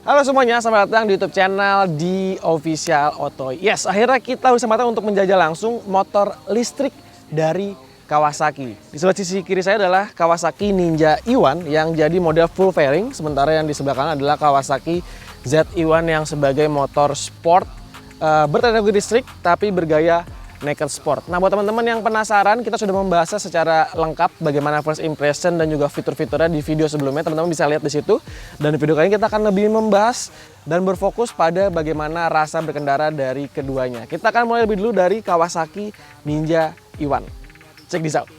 Halo semuanya, selamat datang di YouTube channel di Official Otoy. Yes, akhirnya kita kesempatan untuk menjajah langsung motor listrik dari Kawasaki. Di sebelah sisi kiri saya adalah Kawasaki Ninja E1 yang jadi model full fairing, sementara yang di sebelah kanan adalah Kawasaki ZE1 yang sebagai motor sport berteknologi listrik tapi bergaya naked sport. Nah, buat teman-teman yang penasaran, kita sudah membahasnya secara lengkap bagaimana first impression dan juga fitur-fiturnya di video sebelumnya. Teman-teman bisa lihat di situ. Dan di video kali ini kita akan lebih membahas dan berfokus pada bagaimana rasa berkendara dari keduanya. Kita akan mulai lebih dulu dari Kawasaki Ninja E1. Check this out.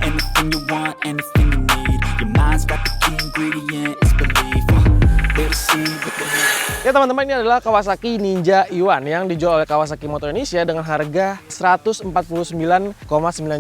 Anything you want, anything you need. Your mind's got the key ingredient, it's belief. There to see what the Ya teman-teman, ini adalah Kawasaki Ninja E1 yang dijual oleh Kawasaki Motor Indonesia dengan harga 149,9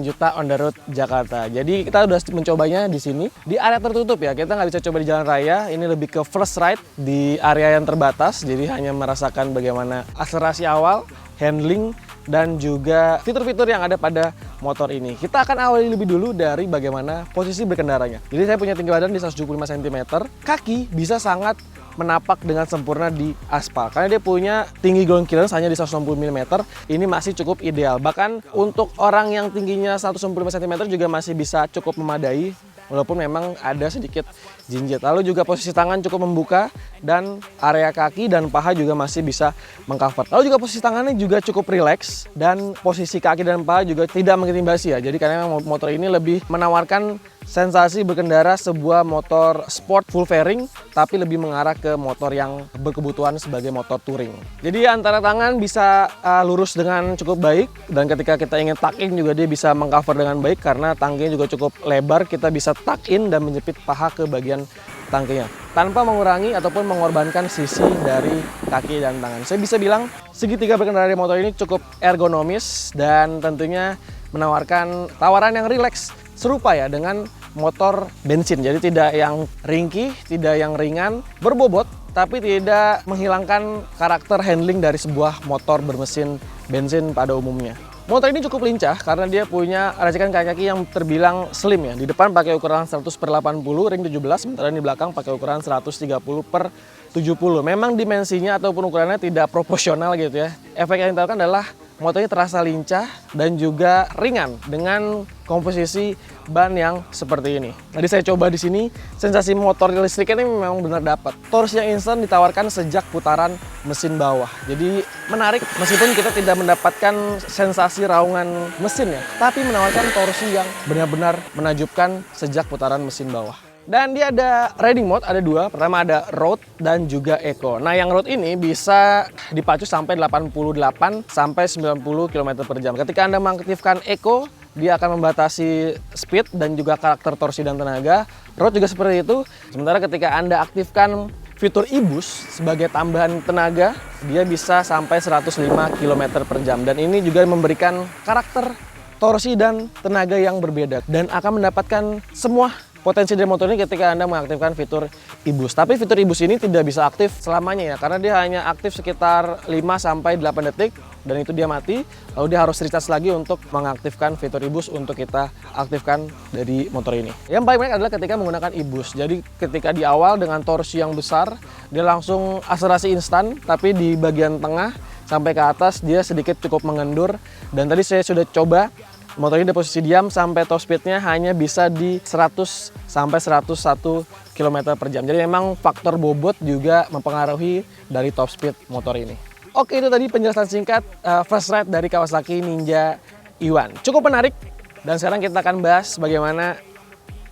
juta on the road Jakarta. Jadi kita udah mencobanya di sini di area tertutup ya. Kita nggak bisa coba di jalan raya. Ini lebih ke first ride di area yang terbatas. Jadi hanya merasakan bagaimana akselerasi awal, handling, dan juga fitur-fitur yang ada pada motor ini. Kita akan awali lebih dulu dari bagaimana posisi berkendaranya. Jadi saya punya tinggi badan di 175 cm. Kaki bisa sangat menapak dengan sempurna di aspal karena dia punya tinggi ground clearance hanya di 160 mm. Ini masih cukup ideal, bahkan untuk orang yang tingginya 165 cm juga masih bisa cukup memadai walaupun memang ada sedikit jinjit. Lalu juga posisi tangan cukup membuka dan area kaki dan paha juga masih bisa mengcover. Lalu juga posisi tangannya juga cukup rileks dan posisi kaki dan paha juga tidak mengimbasi ya. Jadi karena memang motor ini lebih menawarkan sensasi berkendara sebuah motor sport full fairing tapi lebih mengarah ke motor yang berkebutuhan sebagai motor touring. Jadi antara tangan bisa lurus dengan cukup baik dan ketika kita ingin tuck in juga dia bisa mengcover dengan baik karena tangkinya juga cukup lebar. Kita bisa tuck in dan menjepit paha ke bagian tangkinya tanpa mengurangi ataupun mengorbankan sisi dari kaki dan tangan. Saya bisa bilang segitiga berkendara di motor ini cukup ergonomis dan tentunya menawarkan tawaran yang rileks serupa ya dengan motor bensin. Jadi tidak yang ringkih, tidak yang ringan, berbobot, tapi tidak menghilangkan karakter handling dari sebuah motor bermesin bensin pada umumnya. Motor ini cukup lincah karena dia punya racikan kaki yang terbilang slim ya. Di depan pakai ukuran 100/80 ring 17, sementara di belakang pakai ukuran 130/70. Memang dimensinya ataupun ukurannya tidak proporsional gitu ya. Efek yang ditawarkan adalah motornya terasa lincah dan juga ringan dengan komposisi ban yang seperti ini. Tadi saya coba di sini, sensasi motor listrik ini memang benar dapat. Torsi yang instan ditawarkan sejak putaran mesin bawah. Jadi menarik meskipun kita tidak mendapatkan sensasi raungan mesin ya, tapi menawarkan torsi yang benar-benar menakjubkan sejak putaran mesin bawah. Dan dia ada riding mode, ada dua. Pertama ada road dan juga eco. Nah yang road ini bisa dipacu sampai 88 sampai 90 km per jam. Ketika Anda mengaktifkan eco, dia akan membatasi speed dan juga karakter torsi dan tenaga. Road juga seperti itu. Sementara ketika Anda aktifkan fitur e-boost sebagai tambahan tenaga, dia bisa sampai 105 km per jam. Dan ini juga memberikan karakter torsi dan tenaga yang berbeda. Dan akan mendapatkan semua potensi dari motor ini ketika Anda mengaktifkan fitur e-boost. Tapi fitur e-boost ini tidak bisa aktif selamanya ya, karena dia hanya aktif sekitar 5-8 detik dan itu dia mati. Lalu dia harus recharge lagi untuk mengaktifkan fitur e-boost untuk kita aktifkan dari motor ini. Yang paling menarik adalah ketika menggunakan e-boost. Jadi ketika di awal dengan torsi yang besar, dia langsung akselerasi instan, tapi di bagian tengah sampai ke atas dia sedikit cukup mengendur. Dan tadi saya sudah coba motor ini di posisi diam sampai top speednya hanya bisa di 100 sampai 101 km per jam. Jadi memang faktor bobot juga mempengaruhi dari top speed motor ini. Oke, itu tadi penjelasan singkat first ride dari Kawasaki Ninja E1. Cukup menarik dan sekarang kita akan bahas bagaimana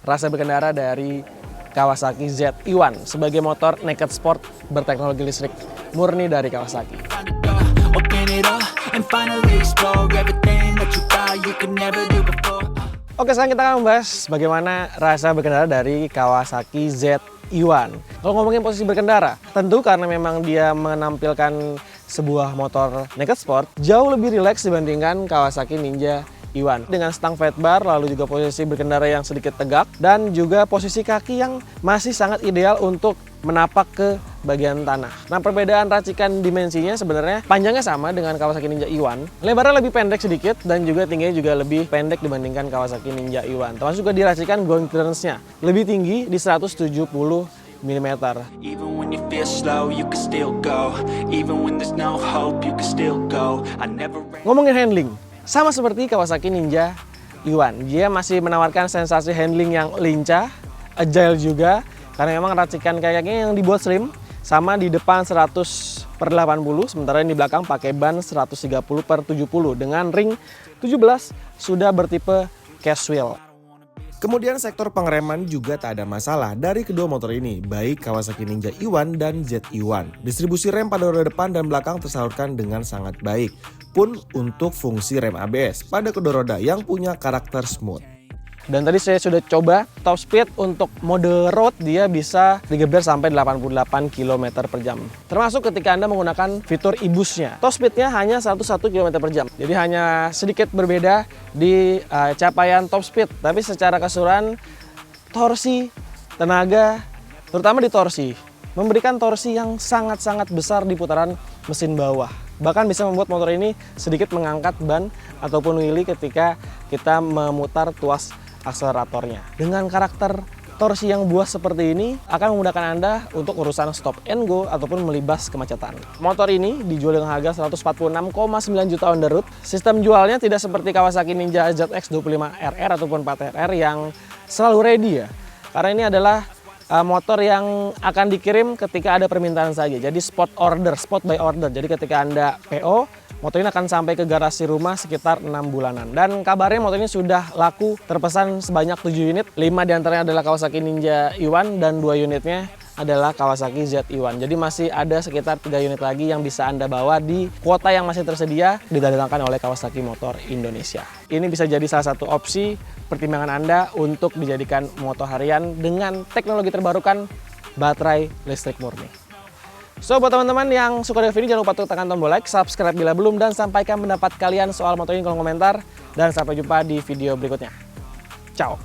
rasa berkendara dari Kawasaki ZE1 sebagai motor naked sport berteknologi listrik murni dari Kawasaki. Oke, sekarang kita akan membahas bagaimana rasa berkendara dari Kawasaki ZE1. Kalau ngomongin posisi berkendara, tentu karena memang dia menampilkan sebuah motor naked sport, jauh lebih rileks dibandingkan Kawasaki Ninja E1. Dengan stang fat bar, lalu juga posisi berkendara yang sedikit tegak, dan juga posisi kaki yang masih sangat ideal untuk menapak ke bagian tanah. Nah, perbedaan racikan dimensinya sebenarnya panjangnya sama dengan Kawasaki Ninja E1. Lebarnya lebih pendek sedikit dan juga tingginya juga lebih pendek dibandingkan Kawasaki Ninja E1. Termasuk juga diracikan ground clearance-nya lebih tinggi di 170 mm. Even when you feel slow, you can still go. Even when there's no hope, you can still go. I never... Ngomongin handling, sama seperti Kawasaki Ninja E1, dia masih menawarkan sensasi handling yang lincah, agile juga, karena memang racikan kayaknya yang dibuat slim, sama di depan 100/80, sementara di belakang pakai ban 130/70 dengan ring 17 sudah bertipe casual. Kemudian sektor pengereman juga tak ada masalah dari kedua motor ini, baik Kawasaki Ninja E1 dan ZE1. Distribusi rem pada roda depan dan belakang tersalurkan dengan sangat baik, pun untuk fungsi rem ABS pada kedua roda yang punya karakter smooth. Dan tadi saya sudah coba top speed untuk mode road, dia bisa digeber sampai 88 km/jam. Termasuk ketika Anda menggunakan fitur e-boost-nya. Top speed-nya hanya 101 km/jam. Jadi hanya sedikit berbeda di capaian top speed. Tapi secara keseluruhan, torsi, tenaga, terutama di torsi, memberikan torsi yang sangat-sangat besar di putaran mesin bawah. Bahkan bisa membuat motor ini sedikit mengangkat ban ataupun wheelie ketika kita memutar tuas akseleratornya. Dengan karakter torsi yang buas seperti ini akan memudahkan Anda untuk urusan stop and go ataupun melibas kemacetan. Motor ini dijual dengan harga 146,9 juta on the road. Sistem jualnya tidak seperti Kawasaki Ninja ZX25RR ataupun 4RR yang selalu ready ya. Karena ini adalah motor yang akan dikirim ketika ada permintaan saja. Jadi spot by order. Jadi ketika Anda PO, motor ini akan sampai ke garasi rumah sekitar 6 bulanan. Dan kabarnya motor ini sudah laku terpesan sebanyak 7 unit. 5 diantaranya adalah Kawasaki Ninja E1 dan 2 unitnya adalah Kawasaki ZE1. Jadi masih ada sekitar 3 unit lagi yang bisa Anda bawa di kuota yang masih tersedia didatangkan oleh Kawasaki Motor Indonesia. Ini bisa jadi salah satu opsi pertimbangan Anda untuk dijadikan motor harian dengan teknologi terbarukan baterai listrik murni. So, buat teman-teman yang suka dengan video, jangan lupa untuk tekan tombol like, subscribe bila belum, dan sampaikan pendapat kalian soal motor ini di kolom komentar. Dan sampai jumpa di video berikutnya. Ciao!